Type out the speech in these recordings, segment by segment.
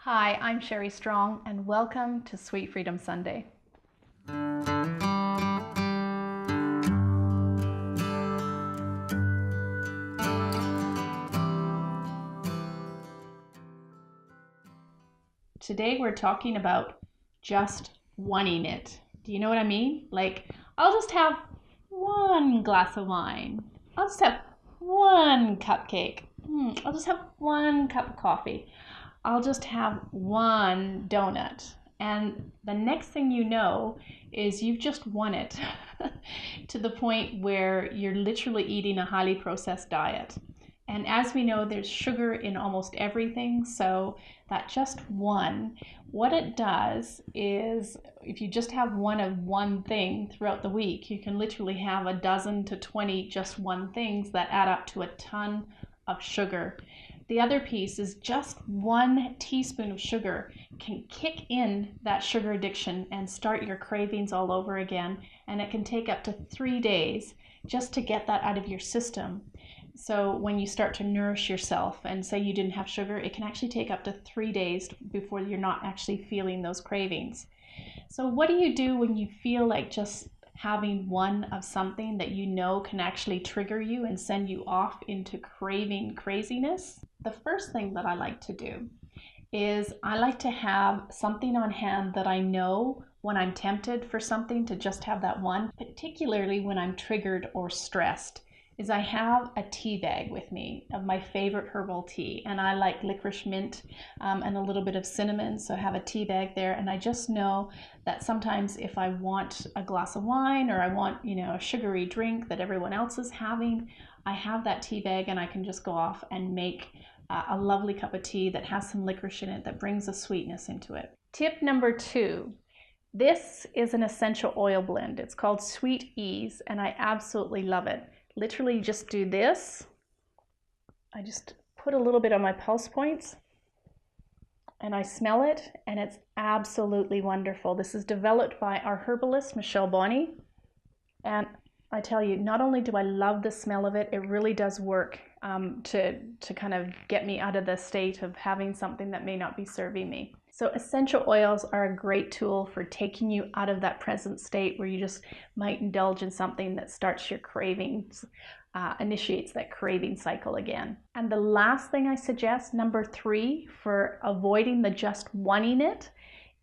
Hi, I'm Sherry Strong, and welcome to Sweet Freedom Sunday. Today we're talking about just wanting it. Do you know what I mean? Like, I'll just have one glass of wine. I'll just have one cupcake. I'll just have one cup of coffee. I'll just have one donut. And the next thing you know is you've just won it to the point where you're literally eating a highly processed diet. And as we know, there's sugar in almost everything, so that just one, what it does is if you just have one of one thing throughout the week, you can literally have a dozen to 20 just one things that add up to a ton of sugar. The other piece is just 1 teaspoon of sugar can kick in that sugar addiction and start your cravings all over again, and it can take up to 3 days just to get that out of your system. So when you start to nourish yourself and say you didn't have sugar, it can actually take up to 3 days before you're not actually feeling those cravings. So what do you do when you feel like just having one of something that you know can actually trigger you and send you off into craving craziness? The first thing that I like to do is I like to have something on hand that I know when I'm tempted for something to just have that one, particularly when I'm triggered or stressed, is I have a tea bag with me of my favorite herbal tea, and I like licorice mint and a little bit of cinnamon, so I have a tea bag there, and I just know that sometimes if I want a glass of wine or I want, a sugary drink that everyone else is having, I have that tea bag and I can just go off and make a lovely cup of tea that has some licorice in it that brings a sweetness into it. Tip number 2. This is an essential oil blend. It's called Sweet Ease, and I absolutely love it. Literally just do this. I just put a little bit on my pulse points and I smell it, and it's absolutely wonderful. This is developed by our herbalist, Michelle Bonney. And I tell you, not only do I love the smell of it, it really does work to kind of get me out of the state of having something that may not be serving me. So essential oils are a great tool for taking you out of that present state where you just might indulge in something that starts your cravings, initiates that craving cycle again. And the last thing I suggest, number 3, for avoiding the just wanting it,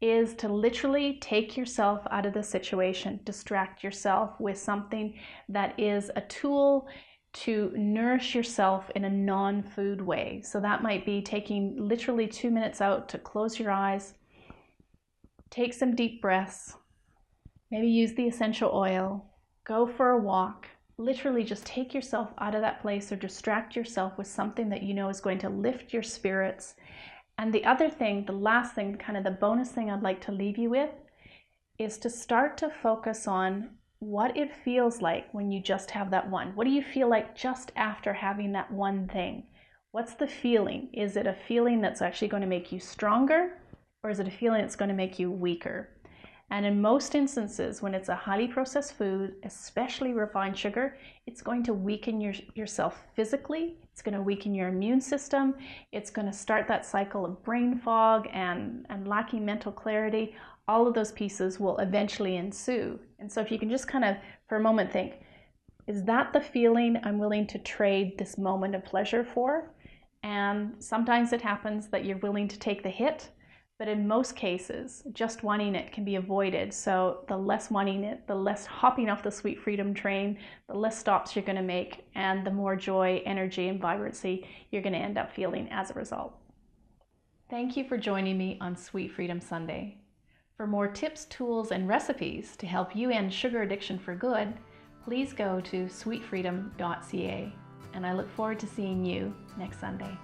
is to literally take yourself out of the situation, distract yourself with something that is a tool to nourish yourself in a non-food way. So that might be taking literally 2 minutes out to close your eyes, take some deep breaths, maybe use the essential oil, go for a walk, literally just take yourself out of that place or distract yourself with something that you know is going to lift your spirits. And the other thing, the last thing, kind of the bonus thing I'd like to leave you with, is to start to focus on what it feels like when you just have that one. What do you feel like just after having that one thing? What's the feeling? Is it a feeling that's actually going to make you stronger, or is it a feeling that's going to make you weaker? And in most instances, when it's a highly processed food, especially refined sugar, it's going to weaken yourself physically. It's going to weaken your immune system. It's going to start that cycle of brain fog and lacking mental clarity. All of those pieces will eventually ensue. And so if you can just kind of, for a moment, think, is that the feeling I'm willing to trade this moment of pleasure for? And sometimes it happens that you're willing to take the hit. But in most cases, just wanting it can be avoided. So the less wanting it, the less hopping off the Sweet Freedom train, the less stops you're going to make, and the more joy, energy, and vibrancy you're going to end up feeling as a result. Thank you for joining me on Sweet Freedom Sunday. For more tips, tools, and recipes to help you end sugar addiction for good, please go to sweetfreedom.ca. And I look forward to seeing you next Sunday.